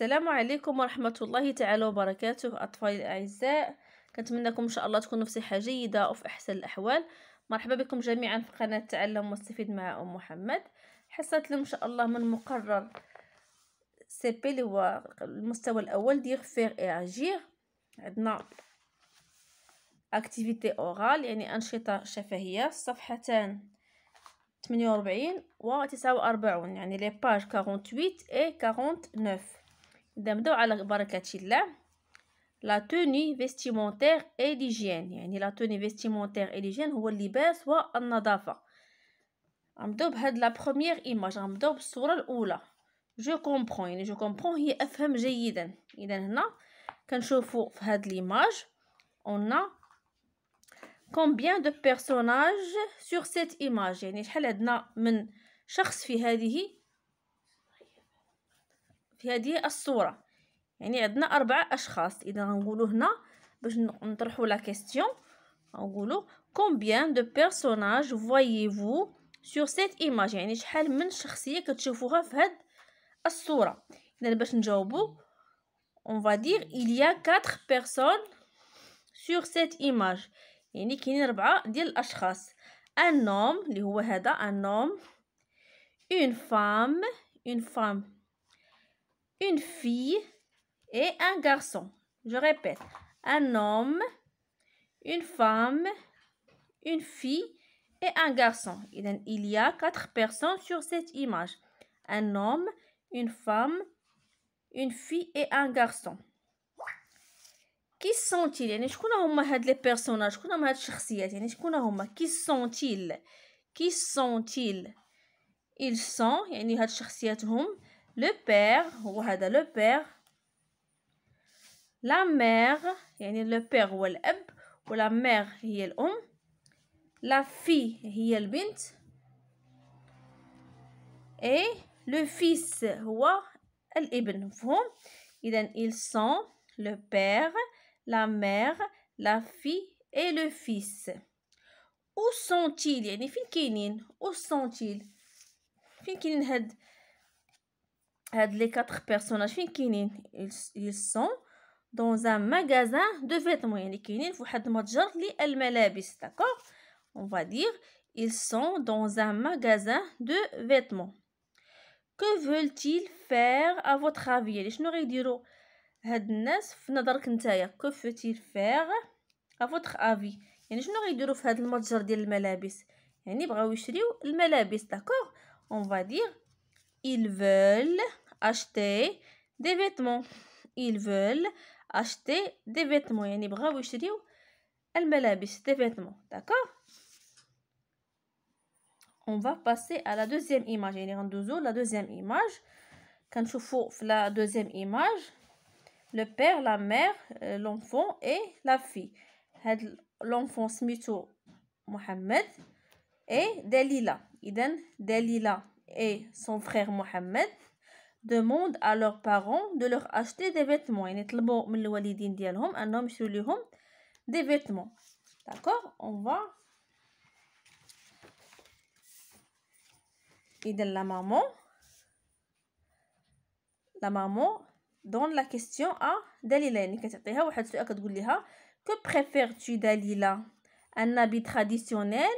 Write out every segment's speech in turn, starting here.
السلام عليكم ورحمة الله تعالى وبركاته أطفالي الأعزاء، كنتمنىكم إن شاء الله تكونوا في صحة جيدة وفي أحسن الأحوال. مرحبا بكم جميعا في قناة تعلم واستفيد مع أم محمد. حصة اليوم إن شاء الله من مقرر سي بي اللي هو المستوى الأول ديال فير إي أجير. عندنا أكتيفيتي أورال يعني أنشطة شفهية، صفحتان 48 و 49 يعني لي باج 48 et 49. إذا نبداو على بركة الله. لا توني فيستيمونتير اي ليجين يعني لا توني فيستيمونتير اي ليجين هو اللباس والنظافة. غنبداو بهاد لا بروميير ايماج، غنبداو بالصورة الأولى. جو كومبرون يعني جو كومبرون هي أفهم جيدا. إذا هنا كنشوفو في هاد ليماج on a combien de personnages sur cette image يعني شحال عندنا من شخص في هذه الصورة. يعني عندنا 4 أشخاص. إذا غنقولوا هنا باش نطرحوا لا كيستيون غنقولوا combien de personnages voyez-vous sur cette image يعني شحال من شخصية كتشوفوها في هاد الصورة. إذا باش نجاوبوا on va dire il y a 4 personnes sur cette image يعني كاينين 4 ديال الاشخاص. un homme اللي هو هذا un homme, une femme, une fille et un garçon. Je répète, un homme, une femme, une fille et un garçon. Il y a 4 personnes sur cette image. Un homme, une femme, une fille et un garçon. كي سونتيل يعني شكون هما هاد لي بيرسوناج، شكون هما هاد الشخصيات يعني شكون هما كي سونتيل ils sont يعني هاد الشخصيات هم لو بير هو هذا لو بير، لا مير يعني لو بير هو الاب ولا مير هي الام، لا في هي البنت اي لو فيس هو الابن. مفهوم؟ اذا ils sont le père, la mère, la fille et le fils. Où sont-ils يعني فين كاينين؟ où sont-ils فين كاينين هاد les 4 personnages فين كاينين؟ ils sont dans un magasin de vêtements يعني كاينين في واحد المتجر للملابس. d'accord on va dire ils sont dans un magasin de vêtements. que veulent-ils faire à votre avis يعني شنو غيديروا هاد الناس في نظرك نتايا؟ que veulent-ils faire à votre avis يعني شنو غيديروا في هاد المتجر ديال الملابس؟ يعني بغاو يشريو الملابس. d'accord on va dire ils veulent acheter des vêtements. ils veulent acheter des vêtements يعني بغاو يشريو الملابس des vêtements. d'accord on va passer à la deuxième image يعني غندوزو la deuxième image. كنشوفو في la deuxième image le père, la mère, l'enfant et la fille. L'enfant سميتو محمد et Dalila. إذن Dalila et son frère Mohamed demandent à leurs parents de leur acheter des vêtements. يعني طلبوا من الوالدين ديالهم أنهم يشريو لهم des vêtements. d'accord on va إذن la maman donne la question à Dalila يعني كتعطيها واحد السؤال كتقول لها que préfères-tu Dalila un habit traditionnel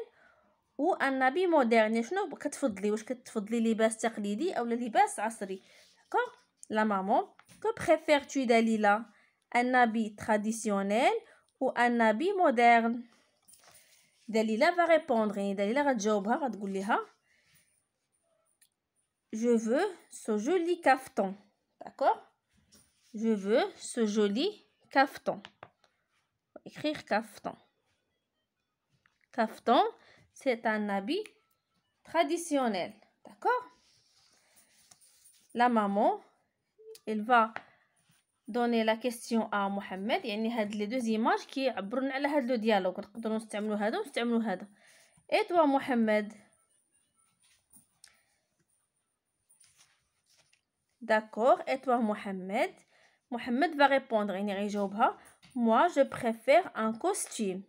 ou un habit moderne شنو كتفضلي؟ واش كتفضلي لباس تقليدي او لباس عصري؟ d'accord la maman que préfères-tu Dalila un habit traditionnel ou un habit moderne؟ Dalila va répondre يعني Dalila غتجاوبها غتقول لها je veux ce joli caftan. d'accord je veux ce joli caftan. écrire caftan. Caftan, c'est un habit traditionnel. d'accord la maman elle va donner la question à Mohamed يعني هاد les deux images كيعبرون على هاد لو ديالوغ. نقدروا نستعملوا هذا ونستعملوا هذا. et toi Mohamed؟ d'accord et toi Mohamed؟ Mohamed va répondre يعني غيجاوبها moi je préfère un costume.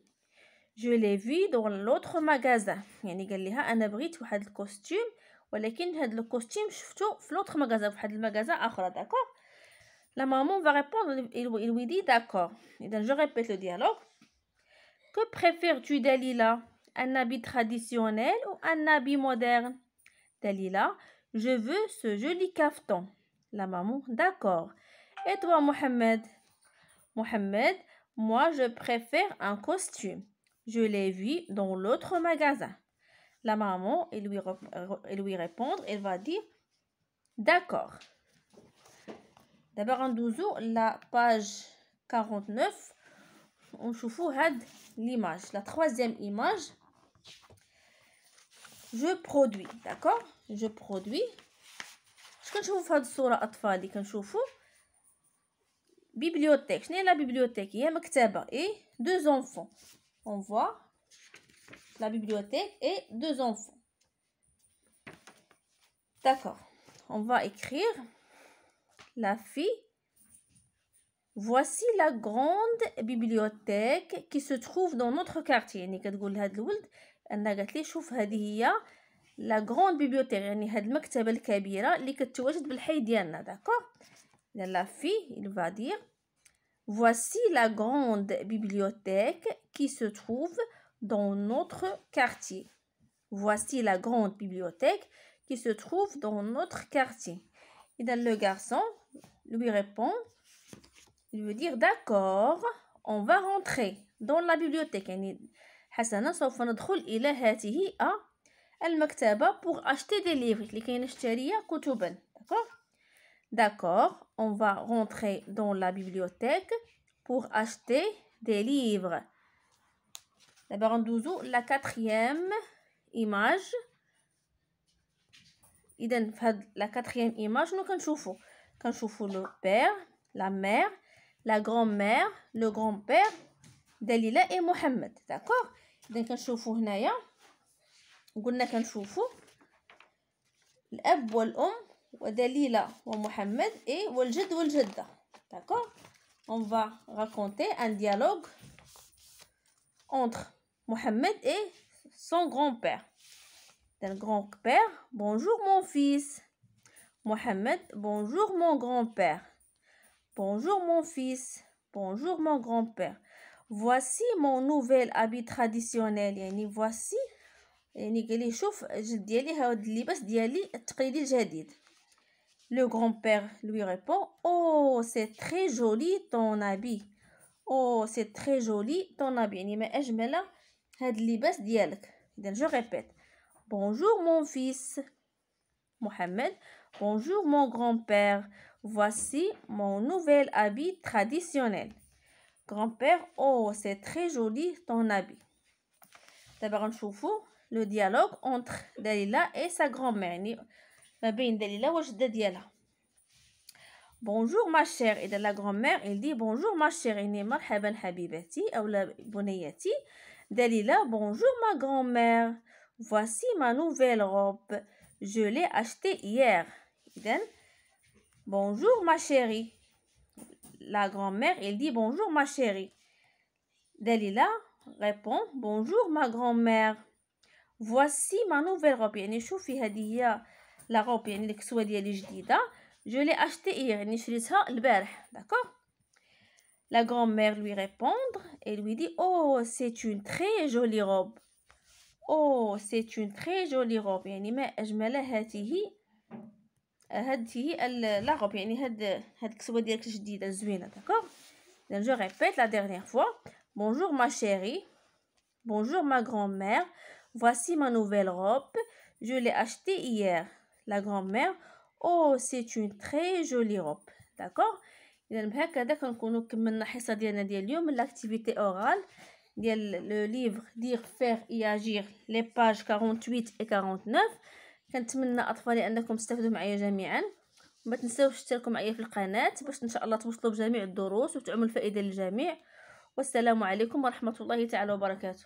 je l'ai vu dans l'autre magasin يعني قال لها انا بغيت واحد الكوستيم ولكن هاد الكوستيم شفتو في لوطخ مغازا في واحد المغازا اخرى. d'accord La maman va répondre, il lui dit d'accord. Et donc, je répète le dialogue. Que préfères-tu, Dalila? Un habit traditionnel ou un habit moderne? Dalila, je veux ce joli caftan. La maman, d'accord. Et toi, Mohamed? Mohamed, moi je préfère un costume. Je l'ai vu dans l'autre magasin. La maman, elle lui répondre, elle va dire d'accord. D'abord, ندوزو la page 49. ونشوفوا هاد l'image, la troisième image. Je produis, d'accord? Je produis. اش كنشوفوا في هاد الصورة أطفالي؟ كنشوفوا bibliothèque. شنو هي la bibliothèque؟ هي مكتبة et deux enfants. On voit la bibliothèque et deux enfants. D'accord. On va écrire la fille. Voici la grande bibliothèque qui se trouve dans notre quartier. يعني كتقول لهاد الولد أنها قالت لي شوف هذه هي la grande bibliothèque، يعني هاد المكتبة الكبيرة اللي كتواجد بالحي ديالنا. d'accord. La fille, il va dire voici la grande bibliothèque qui se trouve dans notre quartier. Voici la grande bibliothèque qui se trouve dans notre quartier. Et dans le garçon lui répond, il veut dire d'accord, on va rentrer dans la bibliothèque. يعني حسنا سوف ندخل إلى هذه المكتبة pour acheter des livres لكي نشتري كتبا. D'accord, on va rentrer dans la bibliothèque pour acheter des livres. D'abord ندوزو la quatrième image. إذن في هاد la quatrième image شنو كنشوفو le père, la mère, la grand-mère, le grand-père, دليلة et محمد. d'accord. إذن كنشوفو هنايا قلنا كنشوفو الأب والأم ودليلة ومحمد et والجد والجدة. d'accord. On va raconter un dialogue entre Mohamed et son grand-père. Le grand-père, bonjour mon fils. Mohamed, bonjour mon grand-père. Bonjour mon fils. Bonjour mon grand-père. Voici mon nouvel habit traditionnel. يعني voici يعني قال لي شوف جد ديالي هاد اللباس ديالي التقليدي الجديد. Le grand-père lui répond, oh c'est très joli ton habit. Oh c'est très joli ton habit. يعني ما أجمل هاد اللباس ديالك. إذن je répète. Bonjour mon fils. Mohamed, bonjour mon grand-père. Voici mon nouvel habit traditionnel. Grand-père, oh c'est très joli ton habit. D'abord نشوفوا le dialogue entre Dalila et sa grand-mère. يعني ما بين دليلة وجدة ديالها. Bonjour ma chère. إذا la grand-mère elle dit bonjour ma chère. يعني مرحبا حبيبتي أو بنيتي. Dalila, bonjour ma grand-mère. Voici ma nouvelle robe. Je l'ai achetée hier. إذن bonjour ma chérie. La grand-mère elle dit bonjour ma chérie. Dalila répond bonjour ma grand-mère. Voici ma nouvelle robe. يعني شوفي هذه هي la robe يعني الكسوة ديالي جديدة. Je l'ai achetée hier. يعني شريتها البارح. d'accord. La grand-mère lui répond et lui dit oh c'est une très jolie robe. Oh c'est une très jolie robe. يعني ما أجمل هذه la robe. يعني هاد الكسوة ديالك الجديدة زوينة. d'accord. je répète la dernière fois. Bonjour ma chérie. Bonjour ma grand-mère. Voici ma nouvelle robe. Je l'ai achetée hier. La grand-mère. Oh, c'est une très jolie robe. d'accord. إذا بهكذا كنكونوا كملنا الحصة ديالنا ديال اليوم l'activité orale ديال le livre dire faire et agir les pages 48 et 49. كنتمنى أطفالي أنكم تستفدوا معايا جميعا. ما تنساوش تشتركوا معايا في القناة باش إن شاء الله توصلوا بجميع الدروس وتعملوا الفائدة للجميع. والسلام عليكم ورحمة الله تعالى وبركاته.